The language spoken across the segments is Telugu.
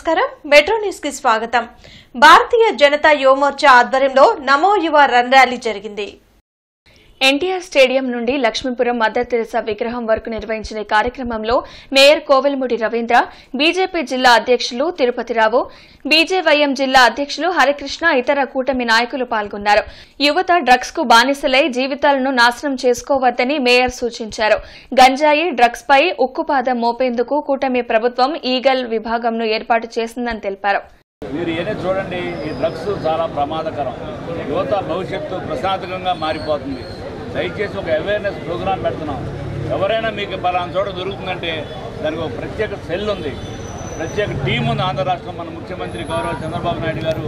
నమస్కారం మెట్రో న్యూస్ కి స్వాగతం। భారతీయ జనతా యువమోర్చా ఆధ్వర్యంలో నమో యువ రన్ ర్యాలీ జరిగింది। ఎన్టీఆర్ స్టేడియం నుండి లక్ష్మీపురం మదర్ తెరెసా విగ్రహం వరకు నిర్వహించిన కార్యక్రమంలో మేయర్ కోవెలముడి రవీంద్ర, బీజేపీ జిల్లా అధ్యక్షులు తిరుపతిరావు, బీజేవైఎం జిల్లా అధ్యక్షులు హరికృష్ణ, ఇతర కూటమి నాయకులు పాల్గొన్నారు। యువత డ్రగ్స్ కు బానిసలై జీవితాలను నాశనం చేసుకోవద్దని మేయర్ సూచించారు। గంజాయి, డ్రగ్స్ పై ఉక్కుపాదం మోపేందుకు కూటమి ప్రభుత్వం ఈగల్ విభాగంను ఏర్పాటు చేసిందని తెలిపారు। మీరు ఏనే చూడండి, ఈ డ్రగ్స్ చాలా ప్రమాదకరం, యువత భవిష్యత్తు ప్రశాంతంగా మారిపోతుంది। దయచేసి ఒక అవేర్నెస్ ప్రోగ్రాం పెడుతున్నాం। ఎవరైనా మీకు పలానా చోట దొరుకుతుందంటే దానికి ఒక ప్రత్యేక సెల్ ఉంది, ప్రత్యేక టీం ఉంది। ఆంధ్ర రాష్ట్రం మన ముఖ్యమంత్రి గౌరవ చంద్రబాబు నాయుడు గారు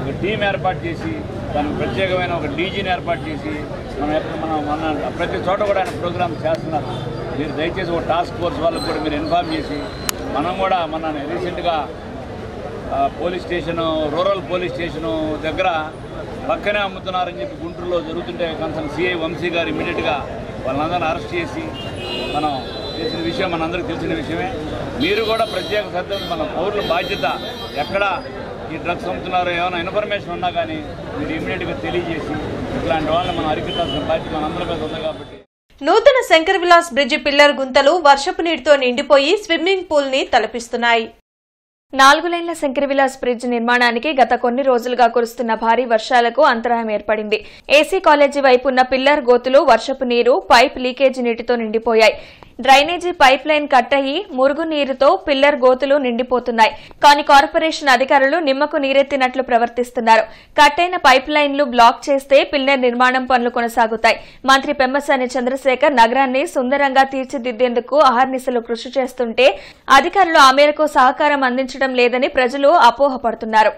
ఒక టీం ఏర్పాటు చేసి దానికి ప్రత్యేకమైన ఒక డీజీని ఏర్పాటు చేసి మన ప్రతి చోట కూడా ఆయన ప్రోగ్రామ్ చేస్తున్నారు। మీరు దయచేసి ఒక టాస్క్ ఫోర్స్ వాళ్ళకు కూడా మీరు ఇన్ఫార్మ్ చేసి మనం కూడా మన రీసెంట్గా police station, rural police station దగ్గర పక్కనే అమ్ముతున్నారని చెప్పి గుంటూరులో జరుగుతుంటే కన్సర్న్ సిఐ వంశీ గారు ఇమీడియట్గా వాళ్ళందరినీ అరెస్ట్ చేసి మనం చేసిన విషయం మనందరికీ తెలిసిన విషయమే। మీరు కూడా ప్రత్యేక శ్రద్ధ, మన పౌరుల బాధ్యత, ఎక్కడ ఈ డ్రగ్స్ అమ్ముతున్నారో ఏమైనా ఇన్ఫర్మేషన్ ఉన్నా కానీ మీరు ఇమీడియట్గా తెలియజేసి ఇట్లాంటి వాళ్ళని మనం అరికట్టాల్సిన బాధ్యత మనందరి మీద ఉంది కాబట్టి। నూతన శంకర్ విలాస్ బ్రిడ్జి పిల్లర్ గుంతలు వర్షపు నీటితో నిండిపోయి స్విమ్మింగ్ పూల్ ని తలపిస్తున్నాయి। 4 లైన్ల శంకర్ విలాస్ బ్రిడ్జ్ నిర్మాణానికి గత కొన్ని రోజులుగా కురుస్తున్న భారీ వర్షాలకు అంతరాయం ఏర్పడింది। ఏసీ కాలేజీ వైపు ఉన్న పిల్లర్ గోతులు వర్షపు నీరు, పైప్ లీకేజీ నీటితో నిండిపోయాయి। డ్రైనేజీ పైప్ లైన్ కట్ అయ్యి మురుగునీరుతో పిల్లర్ గోతులు నిండిపోతున్నాయి। కానీ కార్పొరేషన్ అధికారులు నిమ్మకు నీరెత్తినట్లు ప్రవర్తిస్తున్నారు। కట్ అయిన పైప్ లైన్లు బ్లాక్ చేస్తే పిల్లర్ నిర్మాణం పనులు కొనసాగుతాయి। మంత్రి పెమ్మసాని చంద్రశేఖర్ నగరాన్ని సుందరంగా తీర్చిదిద్దేందుకు అహర్నిశలు కృషి చేస్తుంటే అధికారులు ఆ మేరకు సహకారం అందించడం లేదని ప్రజలు అపోహపడుతున్నారు।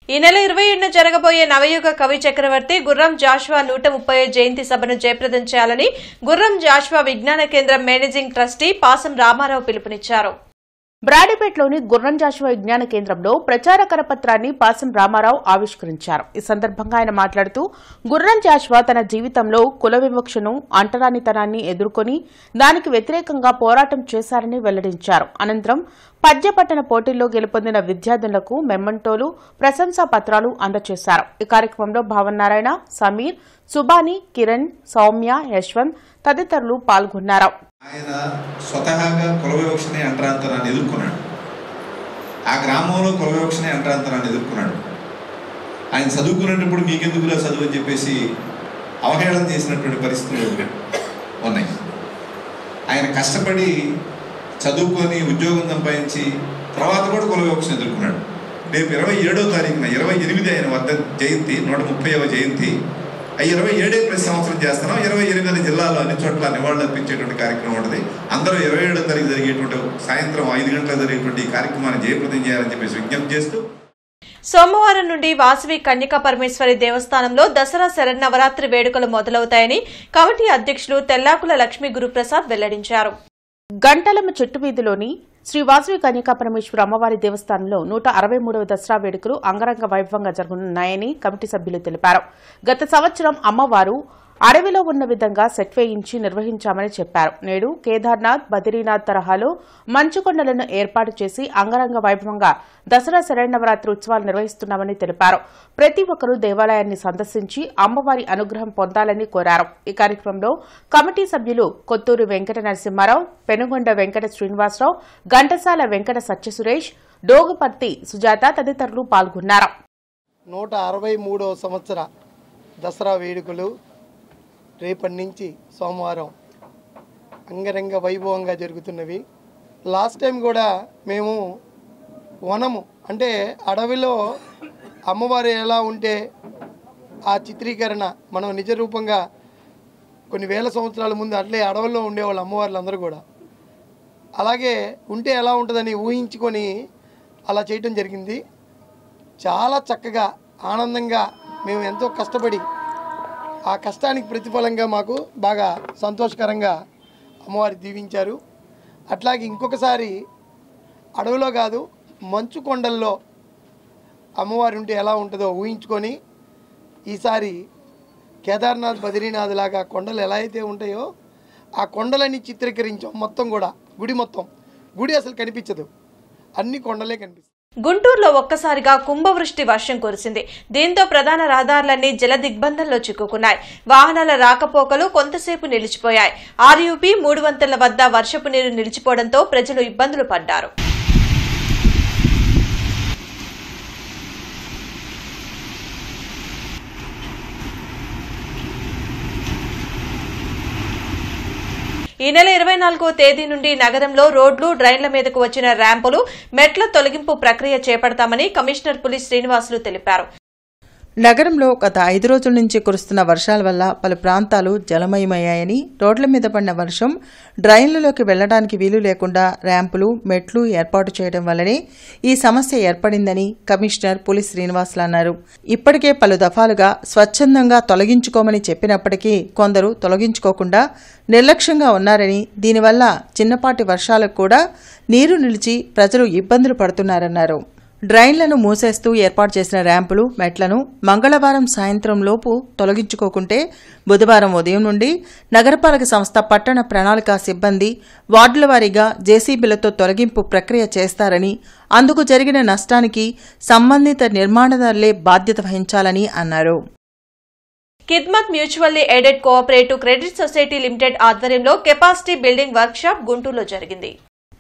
ఈ నెల 27న జరగబోయే నవయుగ కవి చక్రవర్తి గుర్రం జాషువా 130వ జయంతి సభను జయప్రదం చేయాలని గుర్రం జాషువా విజ్ఞాన కేంద్రం మేనేజింగ్ ట్రస్టీ పాసం రామారావు పిలుపునిచ్చారు। బ్రాడీపేటలోని గుర్రం జాషువా విజ్ఞాన కేంద్రంలో ప్రచార కరపత్రాన్ని పాసం రామారావు ఆవిష్కరించారు। ఈ సందర్భంగా ఆయన మాట్లాడుతూ గుర్రం జాషువా తన జీవితంలో కుల వివక్షను, అంటరానితనాన్ని ఎదుర్కొని దానికి వ్యతిరేకంగా పోరాటం చేశారని వెల్లడించారు। అనంతరం పద్య పట్టణ పోటీల్లో గెలుపొందిన విద్యార్థులకు మెమంటోలు, ప్రశంసా పత్రాలు అందజేశారు। ఈ కార్యక్రమంలో భావన్నారాయణ, సమీర్, సుబాని, కిరణ్, సౌమ్య, యశ్వంత్ తదితరులు పాల్గొన్నారు। ఆయన స్వతహాగా కుల వివక్షని, అంటరాంతరాన్ని ఎదుర్కొన్నాడు। ఆ గ్రామంలో కుల వివక్షని, అంటరాంతరాన్ని ఎదుర్కొన్నాడు। ఆయన చదువుకునేటప్పుడు మీకెందుకులా చదువు అని చెప్పేసి అవహేళన చేసినటువంటి పరిస్థితులు ఉన్నాయి। ఆయన కష్టపడి చదువుకొని ఉద్యోగం సంపాదించి తర్వాత కూడా కుల వివక్షను ఎదుర్కొన్నాడు। రేపు 27వ తారీఖున 28 ఆయన వద్ద జయంతి, 130వ జయంతి, 27 ప్రతి సంవత్సరం చేస్తున్నాం। 28 జిల్లాలో అన్ని చోట్ల నివాళులు అర్పించేటువంటి కార్యక్రమం ఉంటుంది। అందరూ 27వ తారీఖు జరిగేటువంటి సాయంత్రం 5 గంటలకు జరిగేటువంటి కార్యక్రమాన్ని జయప్రదం చేయాలని చెప్పేసి విజ్ఞప్తి చేస్తూ సోమవారం నుండి వాసవి కన్యకా పరమేశ్వరి దేవస్థానంలో దసరా శరన్నవరాత్రి వేడుకలు మొదలవుతాయని కమిటీ అధ్యక్షులు తెల్లాకుల లక్ష్మీ గురుప్రసాద్ వెల్లడించారు। గంటలమ్మ చెట్టు వీధిలోని శ్రీ వాసవి కన్యకా పరమేశ్వర అమ్మవారి దేవస్థానంలో 163వ దసరా వేడుకలు అంగరంగ వైభవంగా జరగనున్నాయని కమిటీ సభ్యులు తెలిపారు। గత సంవత్సరం అమ్మవారు అడవిలో ఉన్న విధంగా సెట్ వేయించి నిర్వహించామని చెప్పారు। నేడు కేదార్నాథ్, బద్రీనాథ్ తరహాలో మంచుకొండలను ఏర్పాటు చేసి అంగరంగ వైభవంగా దసరా శరన్నవరాత్రి ఉత్సవాలు నిర్వహిస్తున్నామని తెలిపారు। ప్రతి ఒక్కరూ దేవాలయాన్ని సందర్శించి అమ్మవారి అనుగ్రహం పొందాలని కోరారు। ఈ కార్యక్రమంలో కమిటీ సభ్యులు కొత్తూరు వెంకట నరసింహారావు, పెనుగొండ వెంకట శ్రీనివాసరావు, ఘంటసాల వెంకట సత్యసురేష్, డోగుపర్తి సుజాత తదితరులు పాల్గొన్నారు। 163వ సంవత్సర దసరా వేడుకలు రేపటి నుంచి సోమవారం అంగరంగ వైభవంగా జరుగుతున్నవి. లాస్ట్ టైం కూడా మేము వనము అంటే అడవిలో అమ్మవారు ఎలా ఉంటే ఆ చిత్రీకరణ మనం నిజ రూపంగా కొన్ని వేల సంవత్సరాల ముందు అట్లే అడవుల్లో ఉండేవాళ్ళు అమ్మవార్లు అందరూ కూడా అలాగే ఉంటే ఎలా ఉంటుందని ఊహించుకొని అలా చేయటం జరిగింది. చాలా చక్కగా ఆనందంగా మేము ఎంతో కష్టపడి ఆ కష్టానికి ప్రతిఫలంగా మాకు బాగా సంతోషకరంగా అమ్మవారి దీవించారు. అట్లాగే ఇంకొకసారి అడవిలో కాదు మంచు కొండల్లో అమ్మవారి ఉంటే ఎలా ఉంటుందో ఊహించుకొని ఈసారి కేదార్నాథ్ బద్రీనాథ్ లాగా కొండలు ఎలా అయితే ఉంటాయో ఆ కొండలన్నీ చిత్రీకరించాం. మొత్తం కూడా గుడి అసలు కనిపించదు, అన్ని కొండలే కనిపిస్తాయి. గుంటూరులో ఒక్కసారిగా కుంభవృష్టి వర్షం కురిసింది. దీంతో ప్రధాన రహదారులన్నీ జల దిగ్బంధంలో చిక్కుకున్నాయి. వాహనాల రాకపోకలు కొంతసేపు నిలిచిపోయాయి. ఆర్యూపీ 3 వంతెనల వద్ద వర్షపు నీరు నిలిచిపోవడంతో ప్రజలు ఇబ్బందులు పడ్డారు. ఈ నెల 24వ తేదీ నుండి నగరంలో రోడ్లు, డ్రైన్ల మీదకు వచ్చిన ర్యాంపులు, మెట్ల తొలగింపు ప్రక్రియ చేపడతామని కమిషనర్ పులి శ్రీనివాసులు తెలిపారు. నగరంలో గత 5 రోజుల నుంచి కురుస్తున్న వర్షాల వల్ల పలు ప్రాంతాలు జలమయమయ్యాయని, రోడ్ల మీద పడిన వర్షం డ్రైన్లలోకి వెళ్లడానికి వీలు లేకుండా ర్యాంపులు, మెట్లు ఏర్పాటు చేయడం వల్లనే ఈ సమస్య ఏర్పడిందని కమిషనర్ పులి శ్రీనివాసులు అన్నారు. ఇప్పటికే పలు దఫాలుగా స్వచ్ఛందంగా తొలగించుకోమని చెప్పినప్పటికీ కొందరు తొలగించుకోకుండా నిర్లక్ష్యంగా ఉన్నారని, దీనివల్ల చిన్నపాటి వర్షాలకు కూడా నీరు నిలిచి ప్రజలు ఇబ్బందులు పడుతున్నారన్నారు. డ్రైన్లను మూసేస్తూ ఏర్పాటు చేసిన ర్యాంపులు, మెట్లను మంగళవారం సాయంత్రం లోపు తొలగించుకోకుంటే బుధవారం ఉదయం నుండి నగరపాలక సంస్థ పట్టణ ప్రణాళిక సిబ్బంది వార్డుల వారీగా జేసీబీలతో తొలగింపు ప్రక్రియ చేస్తారని, అందుకు జరిగిన నష్టానికి సంబంధిత నిర్మాణదారులే బాధ్యత వహించాలని అన్నారు. Khidmat mutually aided cooperative credit society limited ఆధ్వర్యంలో కెపాసిటీ బిల్డింగ్ వర్క్షాప్ గుంటూరులో జరిగింది.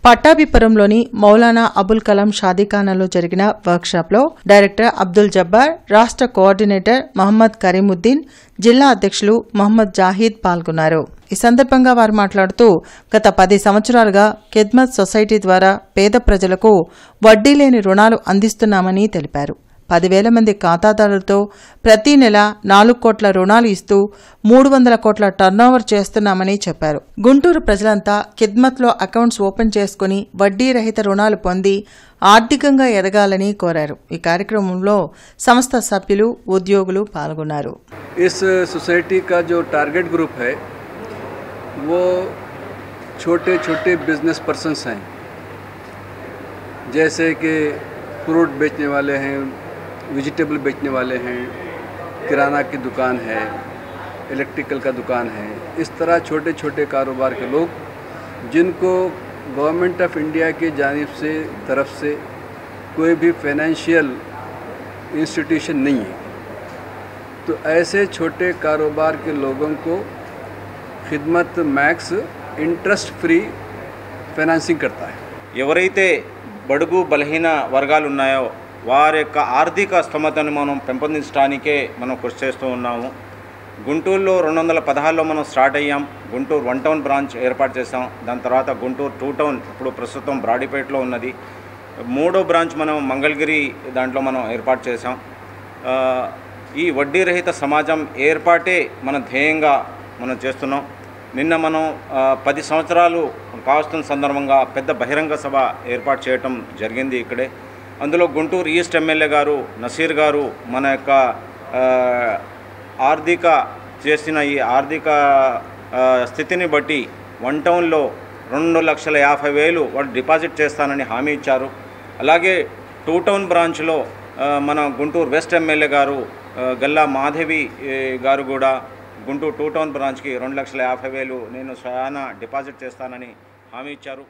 పట్టాభిపురంలోని మౌలానా అబుల్ కలాం షాదీఖానాలో జరిగిన వర్క్షాప్లో డైరెక్టర్ అబ్దుల్ జబ్బార్, రాష్ట్ర కోఆర్డినేటర్ మహమ్మద్ కరీముద్దీన్, జిల్లా అధ్యక్షులు మహమ్మద్ జాహీద్ పాల్గొన్నారు. ఈ సందర్భంగా వారు మాట్లాడుతూ గత 10 సంవత్సరాలుగా కిద్మత్ సొసైటీ ద్వారా పేద ప్రజలకు వడ్డీ లేని రుణాలు అందిస్తున్నామని తెలిపారు. 10,000 మంది ఖాతాదారులతో ప్రతి నెల 4 కోట్ల రుణాలు ఇస్తూ 300 కోట్ల టర్నోవర్ చేస్తున్నామని చెప్పారు. గుంటూరు ప్రజలంతా కిద్మత్లో అకౌంట్స్ ఓపెన్ చేసుకుని వడ్డీ రహిత రుణాలు పొంది ఆర్థికంగా ఎదగాలని కోరారు. ఈ కార్యక్రమంలో సంస్థ సభ్యులు, ఉద్యోగులు పాల్గొన్నారు. इस सोसाइटी का जो टारगेट ग्रुप है वो छोटे छोटे बिजनेस पर्सन्स हैं, जैसे कि फ्रूट बेचने वाले हैं, वेजिटेबल बेचने वाले हैं, किराना की दुकान है, इलेक्ट्रिकल का दुकान है. इस तरह छोटे छोटे कारोबार के लोग जिनको गवर्नमेंट ऑफ इंडिया की तरफ से कोई भी फाइनेंशियल इंस्टीट्यूशन नहीं है, तो ऐसे छोटे कारोबार के लोगों को खिदमत मैक्स इंटरेस्ट फ्री ఫైనాన్సింగ్ करता है. ఎవరైతే బడుగు బలహీన వర్గాలు ఉన్నాయో వారి యొక్క ఆర్థిక స్తోమతను మనం పెంపొందించడానికే మనం కృషి చేస్తూ ఉన్నాము. గుంటూరులో 216లో మనం స్టార్ట్ అయ్యాం. గుంటూరు 1 టౌన్ బ్రాంచ్ ఏర్పాటు చేసాం. దాని తర్వాత గుంటూరు 2 టౌన్ ఇప్పుడు ప్రస్తుతం బ్రాడీపేటలో ఉన్నది. 3వ బ్రాంచ్ మనం మంగళగిరి దాంట్లో మనం ఏర్పాటు చేసాం. ఈ వడ్డీ రహిత సమాజం ఏర్పాటే మన ధ్యేయంగా మనం చేస్తున్నాం. నిన్న మనం 10 సంవత్సరాలు కావస్తున్న సందర్భంగా పెద్ద బహిరంగ సభ ఏర్పాటు చేయటం జరిగింది ఇక్కడే. అందులో గుంటూరు ఈస్ట్ ఎమ్మెల్యే గారు నసీర్ గారు మన యొక్క ఈ ఆర్థిక స్థితిని బట్టి 1 టౌన్లో 2,50,000 వాళ్ళు డిపాజిట్ చేస్తానని హామీ ఇచ్చారు. అలాగే 2 టౌన్ బ్రాంచ్లో మన గుంటూరు వెస్ట్ ఎమ్మెల్యే గారు గల్లా మాధవి గారు కూడా గుంటూరు 2 టౌన్ బ్రాంచ్కి 2,50,000 నేను స్వయానా డిపాజిట్ చేస్తానని హామీ ఇచ్చారు.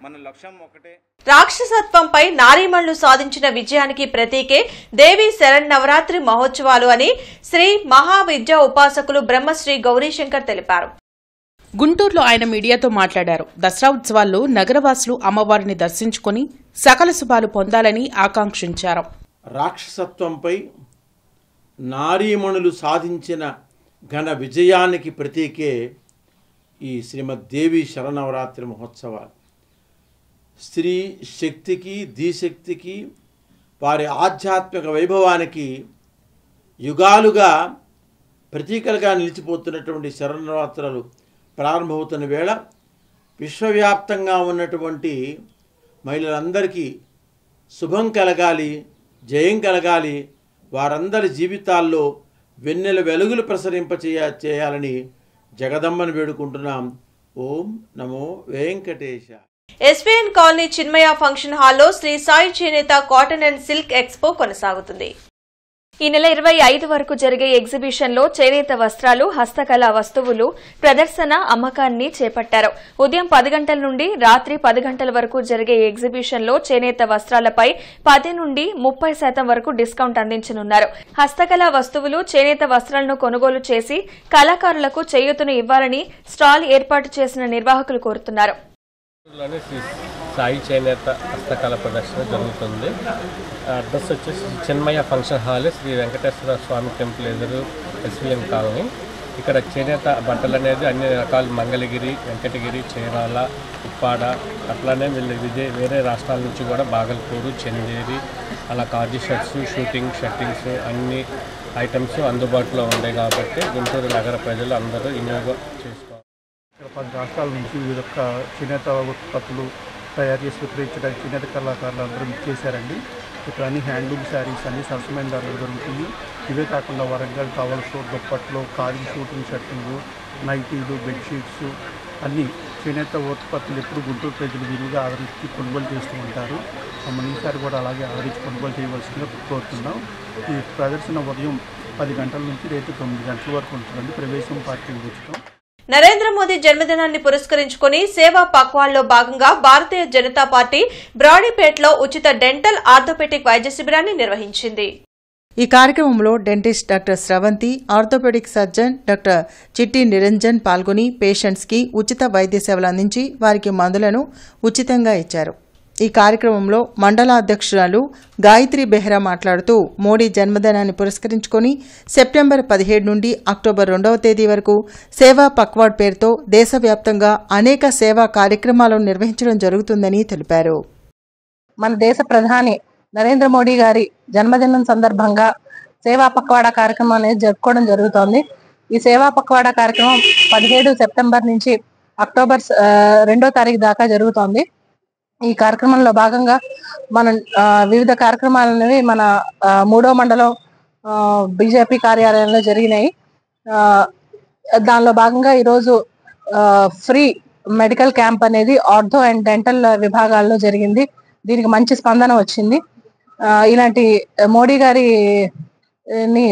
మన లక్ష్యం ఒకటే. రాక్షసత్వంపై నారీమణులు సాధించిన విజయానికి ప్రతీకే దేవి శరన్నవరాత్రి మహోత్సవాలు అని శ్రీ మహావిద్యా ఉపాసకులు బ్రహ్మశ్రీ గౌరీశంకర్ తెలిపారు. గుంటూరులో ఆయన మీడియాతో మాట్లాడారు. దసరా ఉత్సవాల్లో నగరవాసులు అమ్మవారిని దర్శించుకుని సకల శుభాలు పొందాలని ఆకాంక్షించారు. రాక్షసత్వంపై నారీమణులు సాధించిన ఘన విజయానికి ప్రతీకే ఈ శ్రీమద్దేవి శరన్నవరాత్రి మహోత్సవాలు. స్త్రీ శక్తికి, ధీశక్తికి, వారి ఆధ్యాత్మిక వైభవానికి యుగాలుగా ప్రతీకలుగా నిలిచిపోతున్నటువంటి శరన్నవరాత్రులు ప్రారంభమవుతున్న వేళ విశ్వవ్యాప్తంగా ఉన్నటువంటి మహిళలందరికీ శుభం కలగాలి, జయం కలగాలి, వారందరి జీవితాల్లో వెన్నెల వెలుగులు చేయాలని జగదమ్మను వేడుకుంటున్నాం. ఓం నమో వెంకటేశ. ఎస్వీఎన్ కాలనీ చిన్మయ ఫంక్షన్ హాల్లో శ్రీ సాయి చేనేత కాటన్ అండ్ సిల్క్ ఎక్స్పో కొనసాగుతుంది. ఈ నెల 25 వరకు జరిగే ఎగ్జిబిషన్లో చేనేత వస్త్రాలు, హస్తకళా వస్తువులు ప్రదర్శన, అమ్మకాన్ని చేపట్టారు. ఉదయం 10 గంటల నుండి రాత్రి 10 గంటల వరకు జరిగే ఎగ్జిబిషన్లో చేనేత వస్త్రాలపై 10 నుండి 30% వరకు డిస్కౌంట్ అందించనున్నారు. హస్తకళా వస్తువులు, చేనేత వస్త్రాలను కొనుగోలు చేసి కళాకారులకు చేయూతను ఇవ్వాలని స్టాల్ ఏర్పాటు చేసిన నిర్వాహకులు కోరుతున్నారు. శ్రీ సాయి చేనేత హస్తకళ ప్రదర్శన జరుగుతుంది. అడ్రస్ వచ్చేసి చిన్మయ ఫంక్షన్ హాల్, శ్రీ వెంకటేశ్వర స్వామి టెంపుల్ ఎదురు, ఎస్వీఎం కాలనీ. ఇక్కడ చేనేత బట్టలు అనేది అన్ని రకాల మంగళగిరి, వెంకటగిరి, చీరాల, ఉప్పాడ, అట్లానే వేరే రాష్ట్రాల నుంచి కూడా బాగల్పూరు, చందేరి, అలా కార్జీ షర్ట్స్, షర్టింగ్స్ అన్ని ఐటమ్స్ అందుబాటులో ఉన్నాయి కాబట్టి గుంటూరు నగర ప్రజలు అందరూ వినియోగం చేసుకోవాలి. ఇక్కడ 10 రాష్ట్రాల నుంచి వివిధ చేనేత ఉత్పత్తులు తయారు చేసి విక్రయించడానికి చేనేత కళాకారులు అందరూ ఇచ్చేసారండి. ఇక్కడ అన్ని హ్యాండ్లూమ్ శారీస్ అన్ని సరసమైన ధరలు దొరుకుతాయి. ఇవే కాకుండా వరంగల్ టవల్స్, దుప్పట్లు, కారీ షూటింగ్ షర్టింగు, నైటీలు, బెడ్షీట్స్ అన్ని చేనేత ఉత్పత్తులు ఎప్పుడు గుంటూరు ప్రజలు విరివిగా ఆదరించి కొనుగోలు చేస్తూ ఉంటారు. ఈసారి కూడా అలాగే ఆదరించి కొనుగోలు చేయవలసిందిగా కోరుతున్నాం. ఈ ప్రదర్శన ఉదయం 10 గంటల నుంచి రేపు 9 గంటల వరకు ఉంటుందండి. ప్రవేశం పార్కింగ్ ఉచితం. నరేంద్ర మోదీ జన్మదినాన్ని పురస్కరించుకుని సేవా పక్వాడ్లో భాగంగా భారతీయ జనతా పార్టీ బ్రాడీపేటలో ఉచిత డెంటల్ ఆర్థోపెటిక్ వైద్య శిబిరాన్ని నిర్వహించింది. ఈ కార్యక్రమంలో డెంటిస్ట్ డాక్టర్ స్రవంతి, ఆర్థోపెడిక్ సర్జన్ డాక్టర్ చిట్టి నిరంజన్ పాల్గొని పేషెంట్స్కి ఉచిత వైద్య సేవలు అందించి వారికి మందులను ఉచితంగా ఇచ్చారు. ఈ కార్యక్రమంలో మండల అధ్యక్షురాలు గాయత్రి బెహ్రా మాట్లాడుతూ మోడీ జన్మదినాన్ని పురస్కరించుకుని సెప్టెంబర్ 17 నుండి అక్టోబర్ 2వ తేదీ వరకు సేవా పక్వాడ్ పేరుతో దేశవ్యాప్తంగా అనేక సేవా కార్యక్రమాలను నిర్వహించడం జరుగుతుందని తెలిపారు. మన దేశ ప్రధాని నరేంద్ర మోడీ గారి జన్మదినం సందర్భంగా సేవా పక్వాడా కార్యక్రమం అనేది జరుపుకోవడం జరుగుతోంది. ఈ సేవా పక్వాడా కార్యక్రమం 17 సెప్టెంబర్ నుంచి అక్టోబర్ 2వ తారీఖు దాకా జరుగుతోంది. ఈ కార్యక్రమంలో భాగంగా మనం వివిధ కార్యక్రమాలు అనేవి మన 3వ మండలం బీజేపీ కార్యాలయంలో జరిగినాయి. దానిలో భాగంగా ఈరోజు ఫ్రీ మెడికల్ క్యాంప్ అనేది ఆర్థో అండ్ డెంటల్ విభాగాల్లో జరిగింది. దీనికి మంచి స్పందన వచ్చింది. ఇలాంటి మోడీ గారి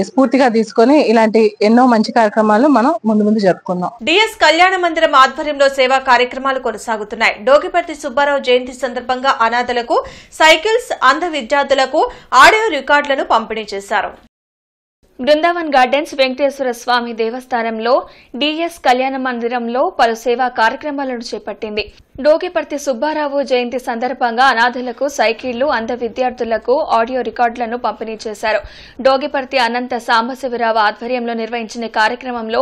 స్ఫూర్తిగా తీసుకొని ఇలాంటి ఎన్నో మంచి కార్యక్రమాలు మనం ముందు జరుపుకుందాం. డిఎస్ కళ్యాణ మందిరం ఆధ్వర్యంలో సేవా కార్యక్రమాలు కొనసాగుతున్నాయి. డోగిపర్తి సుబ్బారావు జయంతి సందర్భంగా అనాథలకు సైకిల్స్, అంధ విద్యార్థులకు ఆడియో రికార్డులను పంపిణీ చేశారు. బృందావన్ గార్డెన్స్ వెంకటేశ్వర స్వామి దేవస్థానంలో డిఎస్ కళ్యాణ మందిరంలో పలు సేవా కార్యక్రమాలను చేపట్టింది. డోగిపర్తి సుబ్బారావు జయంతి సందర్భంగా అనాథులకు సైకిళ్లు, అంధ విద్యార్థులకు ఆడియో రికార్డులను పంపిణీ చేశారు. డోగిపర్తి అనంత సాంబశివరావు ఆధ్వర్యంలో నిర్వహించిన కార్యక్రమంలో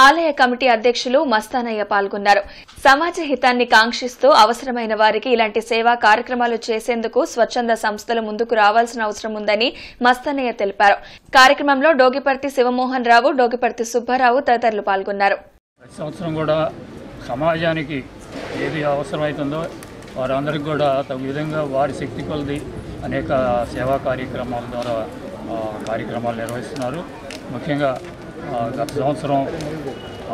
ఆలయ కమిటీ అధ్యక్షులు మస్తానయ్య పాల్గొన్నారు. సమాజ హితాన్ని కాంక్షిస్తూ అవసరమైన వారికి ఇలాంటి సేవా కార్యక్రమాలు చేసేందుకు స్వచ్ఛంద సంస్థలు ముందుకు రావాల్సిన అవసరం ఉందని మస్తానయ్య తెలిపారు. కార్యక్రమంలో డోగిపర్తి శివమోహన్ రావు, డోగిపర్తి సుబ్బారావు తదితరులు పాల్గొన్నారు. ప్రతి సంవత్సరం కూడా సమాజానికి ఏది అవసరమవుతుందో వారందరికీ కూడా తగు విధంగా వారి శక్తి కొలది అనేక సేవా కార్యక్రమాల ద్వారా కార్యక్రమాలు నిర్వహిస్తున్నారు. ముఖ్యంగా గత సంవత్సరం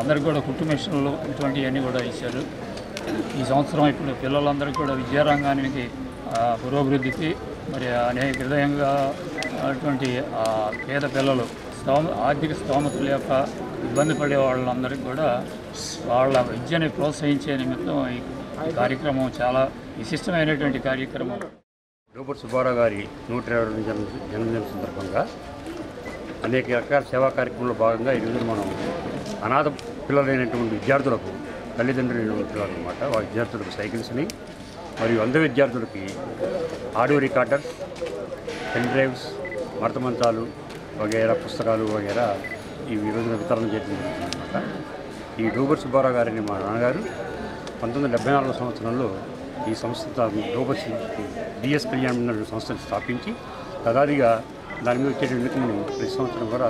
అందరికీ కూడా కుట్టు మిషన్లు ఇటువంటివన్నీ కూడా ఇచ్చారు. ఈ సంవత్సరం ఇప్పుడు పిల్లలందరికీ కూడా విద్యారంగానికి పురోభివృద్ధికి మరి అనేక విధంగా అటువంటి పేద పిల్లలు ఆర్థిక స్తోమతల యొక్క ఇబ్బంది పడే వాళ్ళందరికీ కూడా వాళ్ళ విద్యని ప్రోత్సహించే నిమిత్తం ఈ కార్యక్రమం చాలా విశిష్టమైనటువంటి కార్యక్రమం. డోపూర్ సుబ్బారావు గారి 120వ జన్మదిన సందర్భంగా అనేక రకాల సేవా కార్యక్రమంలో భాగంగా ఈరోజు మనం అనాథ పిల్లలైనటువంటి విద్యార్థులకు తల్లిదండ్రులు ఉంటారు అనమాట. ఆ విద్యార్థులకు సైకిల్స్ని మరియు అంధ విద్యార్థులకి ఆడియో రికార్డర్స్, పెన్ డ్రైవ్స్, మడత మంచాలు వగైరా, పుస్తకాలు వగైరా ఈ రోజున వితరణ చేయడం జరుగుతుందన్నమాట. ఈ డోబర్ సుబ్బారావు గారిని మా నాన్నగారు 1974 సంవత్సరంలో ఈ సంస్థ డోబర్ డిఎస్ కళ్యాణ సంస్థను స్థాపించి తదాదిగా దాని మీద వచ్చే నిమిత్తము ప్రతి సంవత్సరం కూడా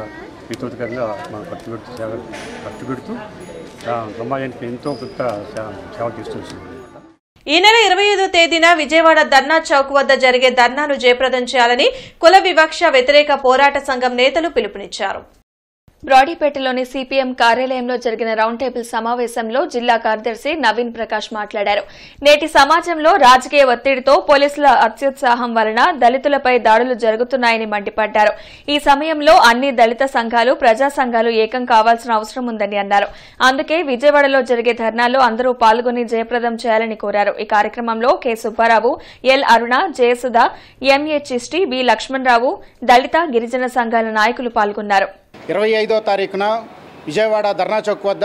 వితోతకరంగా మనం ఖర్చు పెడుతూ సమాజానికి ఎంతో పెద్ద సేవ చేస్తూ వస్తున్నాం. ఈ నెల 25వ తేదీన విజయవాడ ధర్నా చౌక్ వద్ద జరిగే ధర్నాను జయప్రదం చేయాలని కుల వివక్ష వ్యతిరేక పోరాట సంఘం నేతలు పిలుపునిచ్చారు. బ్రాడీపేటలోని సిపిఎం కార్యాలయంలో జరిగిన రౌండ్ టేబుల్ సమావేశంలో జిల్లా కార్యదర్శి నవీన్ ప్రకాష్ మాట్లాడారు. నేటి సమాజంలో రాజకీయ ఒత్తిడితో పోలీసుల అత్యుత్సాహం వలన దళితులపై దాడులు జరుగుతున్నాయని మండిపడ్డారు. ఈ సమయంలో అన్ని దళిత సంఘాలు ప్రజా సంఘాలు ఏకం కావాల్సిన అవసరం ఉందని అన్నారు. అందుకే విజయవాడలో జరిగే ధర్నాలో అందరూ పాల్గొని జయప్రదం చేయాలని కోరారు. ఈ కార్యక్రమంలో కె సుబ్బారావు, ఎల్ అరుణ, జయసుధ, ఎంఏ చిష్టి, బి లక్ష్మణరావు, దళిత గిరిజన సంఘాల నాయకులు పాల్గొన్నారు. 25వ తారీఖున విజయవాడ ధర్నా చౌక్ వద్ద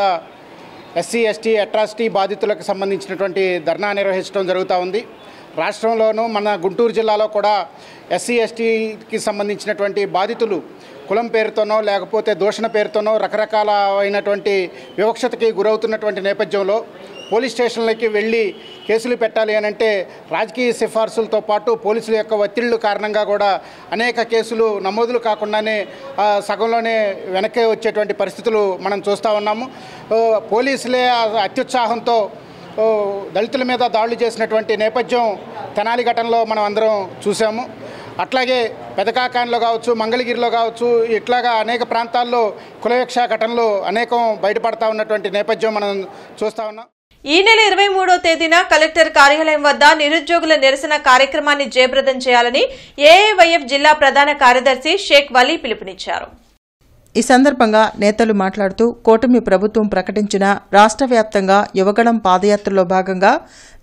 ఎస్సీ ఎస్టీ అట్రాసిటీ బాధితులకు సంబంధించినటువంటి ధర్నా నిర్వహించడం జరుగుతూ ఉంది. రాష్ట్రంలోనూ మన గుంటూరు జిల్లాలో కూడా ఎస్సీ ఎస్టీకి సంబంధించినటువంటి బాధితులు కులం పేరుతోనో లేకపోతే దూషణ పేరుతోనో రకరకాలైనటువంటి వివక్షతకి గురవుతున్నటువంటి నేపథ్యంలో పోలీస్ స్టేషన్లకి వెళ్ళి కేసులు పెట్టాలి అని అంటే రాజకీయ సిఫార్సులతో పాటు పోలీసుల యొక్క ఒత్తిళ్లు కారణంగా కూడా అనేక కేసులు నమోదులు కాకుండానే సగంలోనే వెనక్కి వచ్చేటువంటి పరిస్థితులు మనం చూస్తూ ఉన్నాము. పోలీసులే అత్యుత్సాహంతో దళితుల మీద దాడులు చేసినటువంటి నేపథ్యం తెనాలి ఘటనలో మనం అందరం చూసాము. అట్లాగే పెదకాకానిలో కావచ్చు, మంగళగిరిలో కావచ్చు, ఇట్లాగా అనేక ప్రాంతాల్లో కులవివక్ష ఘటనలు అనేకం బయటపడతా ఉన్నటువంటి నేపథ్యం మనం చూస్తూ ఉన్నాం. ఈ నెల 23వ తేదీన కలెక్టర్ కార్యాలయం వద్ద నిరుద్యోగుల నిరసన కార్యక్రమాన్ని జయప్రదం చేయాలని ఏఐవైఎఫ్ జిల్లా ప్రధాన కార్యదర్శి షేక్ వలీ పిలుపునిచ్చారు. ఈ సందర్భంగా నేతలు మాట్లాడుతూ కూటమి ప్రభుత్వం ప్రకటించిన రాష్ట్ర వ్యాప్తంగా యువగళం పాదయాత్రలో భాగంగా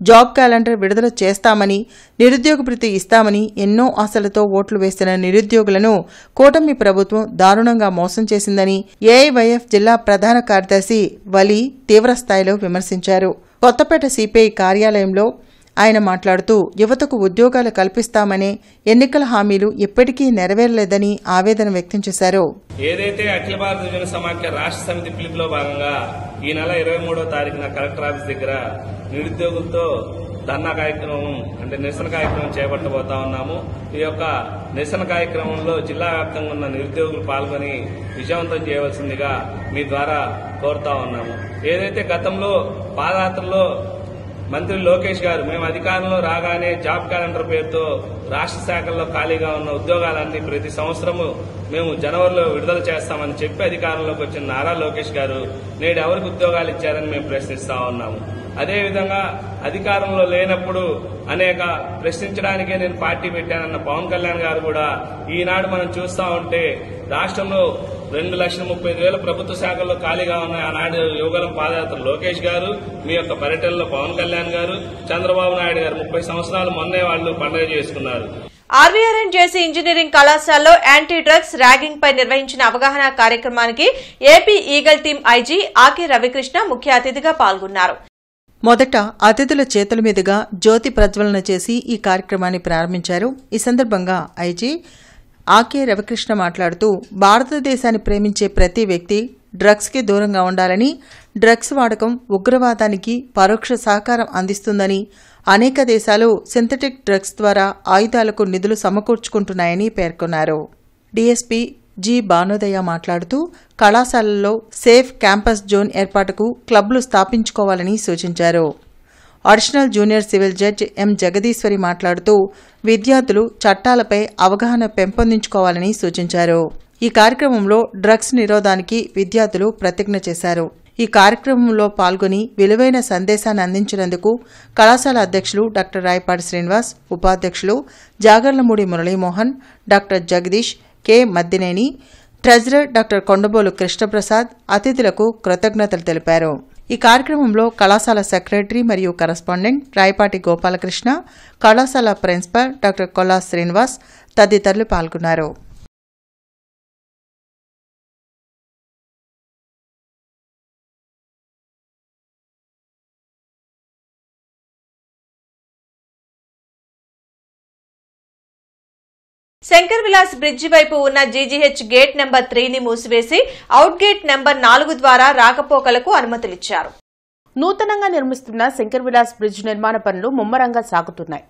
జాబ్ క్యాలెండర్ విడుదల చేస్తామని, నిరుద్యోగ భృతి ఇస్తామని ఎన్నో ఆశలతో ఓట్లు వేసిన నిరుద్యోగులను కూటమి ప్రభుత్వం దారుణంగా మోసం చేసిందని ఏఐవైఎఫ్ జిల్లా ప్రధాన కార్యదర్శి వలీ తీవ్రస్థాయిలో విమర్శించారు. కొత్తపేట సిపిఐ కార్యాలయంలో ఆయన మాట్లాడుతూ యువతకు ఉద్యోగాలు కల్పిస్తామనే ఎన్నికల హామీలు ఇప్పటికీ నెరవేరలేదని ఆవేదన వ్యక్తం చేశారు. ఏదైతే అఖిల భారత యువజన సమాఖ్య రాష్ట్ర సమితి పిలుపులో భాగంగా ఈ నెల 23వ తారీఖున కలెక్టర్ ఆఫీస్ దగ్గర నిరుద్యోగులతో ధర్నా కార్యక్రమం అంటే నిరసన కార్యక్రమం చేపట్టబోతా ఉన్నాము. ఈ యొక్క నిరసన కార్యక్రమంలో జిల్లా వ్యాప్తంగా ఉన్న నిరుద్యోగులు పాల్గొని విజయవంతం చేయవలసిందిగా మీ ద్వారా కోరుతా ఉన్నాము. ఏదైతే గతంలో పాదయాత్రలో మంత్రి లోకేష్ గారు మేము అధికారంలో రాగానే జాబ్ క్యాలెండర్ పేరుతో రాష్ట్ర శాఖల్లో ఖాళీగా ఉన్న ఉద్యోగాలన్నీ ప్రతి సంవత్సరము మేము జనవరిలో విడుదల చేస్తామని చెప్పి అధికారంలోకి వచ్చిన నారా లోకేష్ గారు నేడు ఎవరికి ఉద్యోగాలు ఇచ్చారని మేము ప్రశ్నిస్తా ఉన్నాము. అదేవిధంగా అధికారంలో లేనప్పుడు అనేక ప్రశ్నించడానికే నేను పార్టీ పెట్టానన్న పవన్ కళ్యాణ్ గారు కూడా ఈనాడు మనం చూస్తా ఉంటే రాష్ట్రంలో 2,30,000 ప్రభుత్వ శాఖల్లో ఖాళీగా ఉన్నాయి. ఆనాడు యువగలం పాదయాత్ర లోకేష్ గారు, మీ యొక్క పర్యటనలో పవన్ కళ్యాణ్ గారు, చంద్రబాబు నాయుడు గారు 30 సంవత్సరాలు మొన్నే వాళ్ళు పండుగ చేసుకున్నారు. ఆర్వీఆర్ఎన్ జేసీ ఇంజనీరింగ్ కళాశాలలో యాంటీ డ్రగ్స్ ర్యాగింగ్ పై నిర్వహించిన అవగాహన కార్యక్రమానికి AP Eagle team IG Ake Ravikrishna ముఖ్య అతిథిగా పాల్గొన్నారు. మొదట అతిథుల చేతుల మీదుగా జ్యోతి ప్రజ్వలన చేసి ఈ కార్యక్రమాన్ని ప్రారంభించారు. ఈ సందర్భంగా ఐజీ ఆకే రవికృష్ణ మాట్లాడుతూ భారతదేశాన్ని ప్రేమించే ప్రతి వ్యక్తి డ్రగ్స్కి దూరంగా ఉండాలని, డ్రగ్స్ వాడకం ఉగ్రవాదానికి పరోక్ష సహకారం అందిస్తుందని, అనేక దేశాలు సింథటిక్ డ్రగ్స్ ద్వారా ఆయుధాలకు నిధులు సమకూర్చుకుంటున్నాయని పేర్కొన్నారు. డీఎస్పీ జి భానోదయ మాట్లాడుతూ కళాశాలల్లో సేఫ్ క్యాంపస్ జోన్ ఏర్పాటుకు క్లబ్లు స్థాపించుకోవాలని సూచించారు. Additional junior civil judge M Jagadeeswari మాట్లాడుతూ విద్యార్థులు చట్టాలపై అవగాహన పెంపొందించుకోవాలని సూచించారు. ఈ కార్యక్రమంలో డ్రగ్స్ నిరోధానికి విద్యార్థులు ప్రతిజ్ఞ చేశారు. ఈ కార్యక్రమంలో పాల్గొని విలువైన సందేశాన్ని అందించినందుకు కళాశాల అధ్యక్షులు డాక్టర్ రాయపాటి శ్రీనివాస్, ఉపాధ్యక్షులు Jagarlamudi Muralimohan, doctor Jagadish, K Maddineni, treasurer doctor Kondabolu Krishnaprasad అతిథులకు కృతజ్ఞతలు తెలిపారు. ఈ కార్యక్రమంలో కళాశాల సెక్రటరీ మరియు కరస్పాండెంట్ రాయపాటి గోపాలకృష్ణ, కళాశాల ప్రిన్సిపల్ డాక్టర్ కొల్లా శ్రీనివాస్ తదితరులు పాల్గొన్నారు. శంకర్ విలాస్ బ్రిడ్జి వైపు ఉన్న జీజీహెచ్ గేట్ నెంబర్ 3ని మూసివేసి అవుట్ గేట్ నెంబర్ 4 ద్వారా రాకపోకలకు అనుమతులిచ్చారు. నూతనంగా నిర్మిస్తున్న శంకర్ విలాస్ బ్రిడ్జ్ నిర్మాణ పనులు ముమ్మరంగా సాగుతున్నాయి.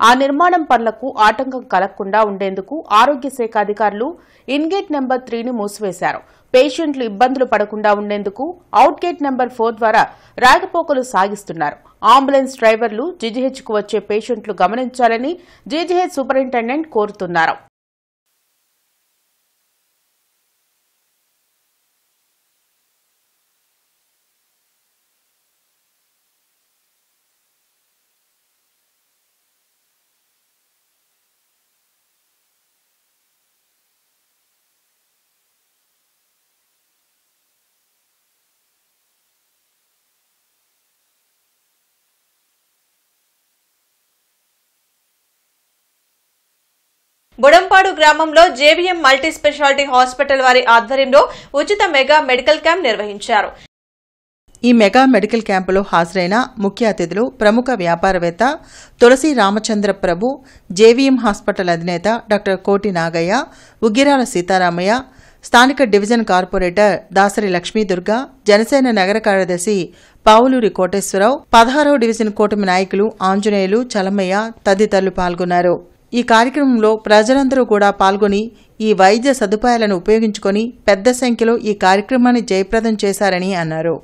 ఆ నిర్మాణం పనులకు ఆటంకం కలగకుండా ఉండేందుకు ఆరోగ్య శాఖ అధికారులు ఇన్గేట్ నెంబర్ 3ని మూసివేశారు. పేషెంట్లు ఇబ్బందులు పడకుండా ఉండేందుకు అవుట్ గేట్ నెంబర్ 4 ద్వారా రాకపోకలు సాగిస్తున్నారు. అంబులెన్స్ డ్రైవర్లు జీజీహెచ్కు వచ్చే పేషెంట్లు గమనించాలని జీజీహెచ్ సూపరింటెండెంట్ కోరుతున్నారు. బుడంపాడు గ్రామంలో జేవీఎం మల్టీ స్పెషాలిటీ హాస్పిటల్ వారి ఆధ్వర్యంలో ఉచిత మెగా మెడికల్ క్యాంప్ నిర్వహించారు. ఈ మెగా మెడికల్ క్యాంపులో హాజరైన ముఖ్య అతిథులు ప్రముఖ వ్యాపారవేత్త తులసి రామచంద్ర ప్రభు, జేవీఎం హాస్పిటల్ అధినేత డాక్టర్ కోటి నాగయ్య, ఉగ్గిరాల సీతారామయ్య, స్థానిక డివిజన్ కార్పొరేటర్ దాసరి లక్ష్మీదుర్గ, జనసేన నగర కార్యదర్శి పావులూరి కోటేశ్వరరావు, 16వ డివిజన్ కూటమి నాయకులు ఆంజనేయులు, చలమయ్య తదితరులు పాల్గొన్నారు. ఈ కార్యక్రమంలో ప్రజలందరూ కూడా పాల్గొని ఈ వైద్య సదుపాయాలను ఉపయోగించుకొని పెద్ద సంఖ్యలో ఈ కార్యక్రమాన్ని జయప్రదం చేశారని అన్నారు.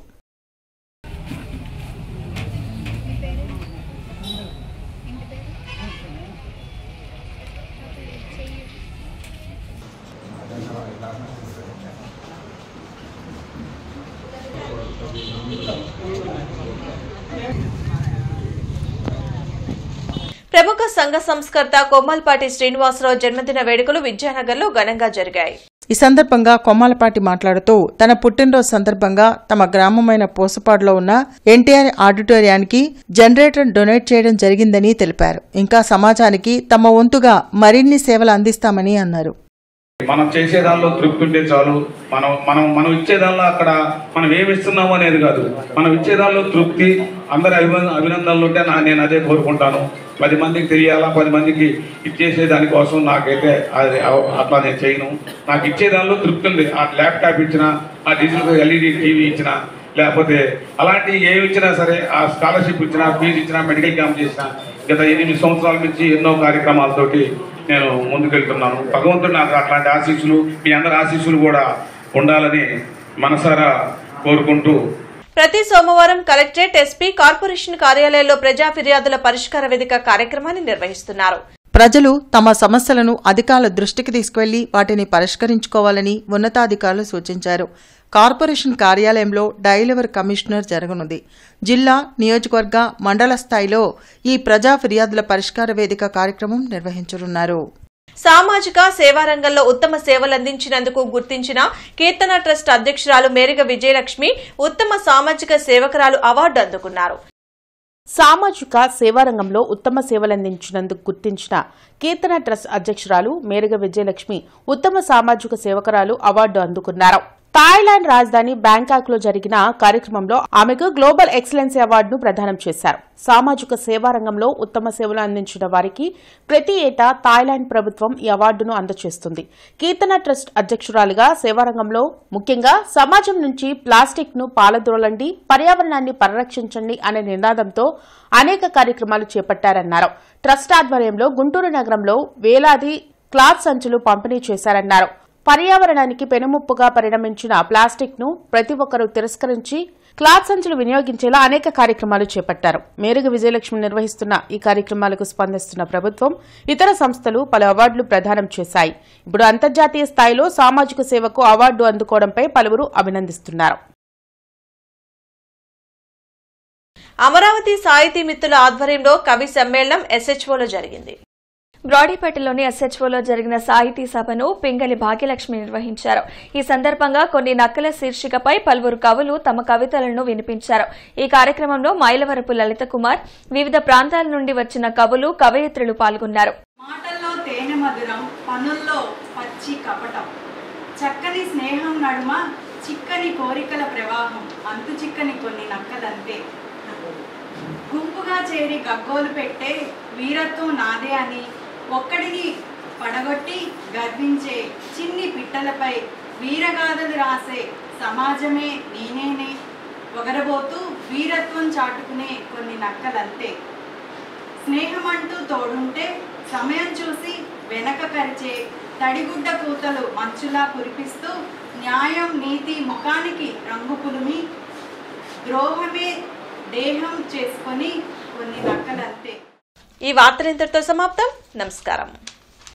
ప్రముఖ సంఘ సంస్కర్త కొమ్మల్పాటి శ్రీనివాసరావు జన్మదిన వేడుకలు విద్యానగర్లో ఘనంగా జరిగాయి. ఈ సందర్భంగా కొమ్మాలపాటి మాట్లాడుతూ తన పుట్టినరోజు సందర్భంగా తమ గ్రామమైన పూసపాడులో ఉన్న ఎన్టీఆర్ ఆడిటోరియానికి జనరేటర్ డొనేట్ చేయడం జరిగిందని తెలిపారు. ఇంకా సమాజానికి తమ వంతుగా మరిన్ని సేవలు అందిస్తామని అన్నారు. మనం చేసే దానిలో తృప్తి ఉంటే చాలు. మనం ఇచ్చే దానిలో అక్కడ మనం ఏమి ఇస్తున్నాము అనేది కాదు, మనం ఇచ్చే దానిలో తృప్తి, అందరి అభినందనలు ఉంటే నేను అదే కోరుకుంటాను. 10 మందికి తెలియాలా, 10 మందికి ఇచ్చేసే దానికోసం నాకైతే అట్లా నేను చేయను. నాకు ఇచ్చే దానిలో తృప్తి ఉంది. ఆ ల్యాప్టాప్ ఇచ్చినా, ఆ డిజిటల్ ఎల్ఈడి టీవీ ఇచ్చినా, లేకపోతే అలాంటి ఏమి ఇచ్చినా సరే, ఆ స్కాలర్షిప్ ఇచ్చినా, ఫీజు ఇచ్చినా, మెడికల్ క్యాంప్ చేసినా, గత 8 సంవత్సరాల నుంచి ఎన్నో కార్యక్రమాలతోటి నేను ముందుకెళ్తున్నాను. భగవంతుడు నాకు అట్లాంటి ఆశీస్సులు, మీ అందరి ఆశీస్సులు కూడా ఉండాలని మనసారా కోరుకుంటూ ప్రతి సోమవారం కలెక్టరేట్, ఎస్పీ, కార్పొరేషన్ కార్యాలయాల్లో ప్రజా ఫిర్యాదుల పరిష్కార వేదిక కార్యక్రమాన్ని నిర్వహిస్తున్నారు. ప్రజలు తమ సమస్యలను అధికారుల దృష్టికి తీసుకువెళ్లి వాటిని పరిష్కరించుకోవాలని ఉన్నతాధికారులు సూచించారు. కార్పొరేషన్ కార్యాలయంలో డైలివర్ కమిషనర్ జరగనుంది. జిల్లా, నియోజకవర్గ, మండల స్థాయిలో ఈ ప్రజా ఫిర్యాదుల పరిష్కార వేదిక కార్యక్రమం నిర్వహించనున్నారు. సామాజిక సేవా రంగంలో ఉత్తమ సేవలందించినందుకు గుర్తించిన కీర్తన ట్రస్ట్ అధ్యక్షురాలు మేరిగ విజయలక్ష్మి ఉత్తమ సామాజిక సేవకురాలు అవార్డు అందుకున్నారు. సామాజిక సేవారంగంలో ఉత్తమ సేవలందించినందుకు గుర్తించిన కీర్తన ట్రస్ట్ అధ్యక్షురాలు మేరిగ విజయలక్ష్మి ఉత్తమ సామాజిక సేవకురాలు అవార్డు అందుకున్నారు. థాయిలాండ్ రాజధాని బ్యాంకాక్ లో జరిగిన కార్యక్రమంలో ఆమెకు గ్లోబల్ ఎక్సలెన్సీ అవార్డును ప్రదానం చేశారు. సామాజిక సేవా రంగంలో ఉత్తమ సేవలు అందించిన వారికి ప్రతి ఏటా థాయిలాండ్ ప్రభుత్వం ఈ అవార్డును అందజేస్తుంది. కీర్తన ట్రస్ట్ అధ్యక్షురాలుగా సేవారంగంలో ముఖ్యంగా సమాజం నుంచి ప్లాస్టిక్ ను పాలద్రోలండి, పర్యావరణాన్ని పరిరక్షించండి అనే నినాదంతో అనేక కార్యక్రమాలు చేపట్టారన్నారు. ట్రస్ట్ ఆధ్వర్యంలో గుంటూరు నగరంలో వేలాది క్లాత్ సంచులు పంపిణీ చేశారన్నారు. పర్యావరణానికి పెనుముప్పుగా పరిణమించిన ప్లాస్టిక్ ను ప్రతి ఒక్కరూ తిరస్కరించి క్లాత్ సంచులు వినియోగించేలా అనేక కార్యక్రమాలు చేపట్టారు. మేరుగ విజయలక్ష్మి నిర్వహిస్తున్న ఈ కార్యక్రమాలకు స్పందిస్తున్న ప్రభుత్వం, ఇతర సంస్థలు పలు అవార్డులు ప్రదానం చేశాయి. ఇప్పుడు అంతర్జాతీయ స్థాయిలో సామాజిక సేవకు అవార్డు అందుకోవడంపై పలువురు అభినందిస్తున్నారు. అమరావతి సాహితీ మిత్రుల ఆధ్వర్యంలో కవి సమ్మేళనం ఎస్హెచ్ఓలో జరిగింది. బ్రాడీపేటలోని ఎస్హెచ్ఓలో జరిగిన సాహితీ సభను పింగళి భాగ్యలక్ష్మి నిర్వహించారు. ఈ సందర్భంగా కొన్ని నక్కల శీర్షికపై పలువురు కవులు తమ కవితలను వినిపించారు. ఈ కార్యక్రమంలో మైలవరపు లలిత కుమార్, వివిధ ప్రాంతాల నుండి వచ్చిన కవులు, కవయిత్రులు పాల్గొన్నారు. మాటల్లో తేనె మధురం, పనుల్లో పచ్చి కపటం, చక్కని స్నేహం నడుమ చిక్కని కోరికల ప్రవాహం, అంతు చిక్కని కొన్ని నక్కలంతే. గుంపుగా చేరి గగ్గోలు పెట్టే వీరత్వం నాదే అని ఒక్కడిని పడగొట్టి గర్వించే చిన్ని పిట్టలపై వీరగాథలు రాసే సమాజమే నేనేనే ఒగరబోతూ వీరత్వం చాటుకునే కొన్ని నక్కలంతే. స్నేహమంటూ తోడుంటే సమయం చూసి వెనక కరిచే తడిగుడ్డ కూతలు మంచులా కురిపిస్తూ న్యాయం నీతి ముఖానికి రంగు పులిమి ద్రోహమే దేహం చేసుకొని కొన్ని నక్కలంతే. ఈ వార్తలు ఇంతటితో సమాప్తం. నమస్కారం.